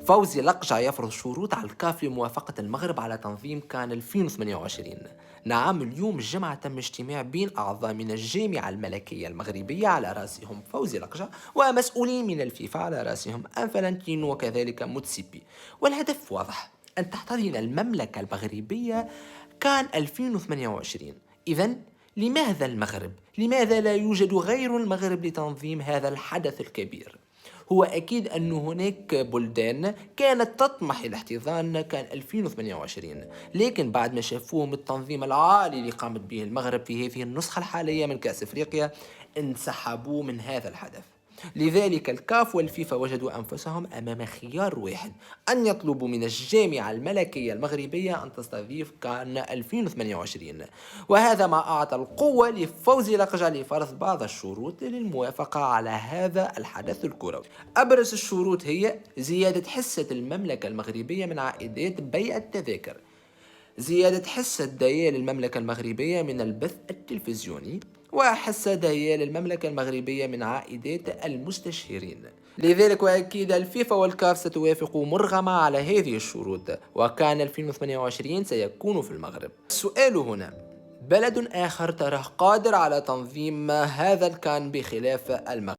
فوزي لقجع يفرض شروط على الكاف لموافقة المغرب على تنظيم كان 2028. نعم، اليوم الجمعة تم اجتماع بين أعضاء من الجامعة الملكية المغربية على رأسهم فوزي لقجع، ومسؤولين من الفيفا على رأسهم أنفلانتينو وكذلك موتسيبي. والهدف واضح: أن تحتضن المملكة المغربية كان 2028. إذن لماذا المغرب؟ لماذا لا يوجد غير المغرب لتنظيم هذا الحدث الكبير؟ هو أكيد أن هناك بلدان كانت تطمح إلى احتضان كان 2028، لكن بعد ما شافوهم التنظيم العالي اللي قامت به المغرب في هذه النسخة الحالية من كأس أفريقيا انسحبوا من هذا الحدث. لذلك الكاف والفيفا وجدوا أنفسهم أمام خيار واحد: أن يطلبوا من الجامعة الملكية المغربية أن تستضيف كان 2028. وهذا ما أعطى القوة لفوزي لقجع لفرض بعض الشروط للموافقة على هذا الحدث الكروي. أبرز الشروط هي زيادة حصة المملكة المغربية من عائدات بيع التذاكر، زيادة حصة ديال المملكة المغربية من البث التلفزيوني، وحصة ديال المملكة المغربية من عائدات المستشيرين. لذلك وأكيد الفيفا والكاف ستوافق مرغمة على هذه الشروط، وكان 2028 سيكون في المغرب. السؤال هنا: بلد آخر تراه قادر على تنظيم هذا الكان بخلاف المغرب؟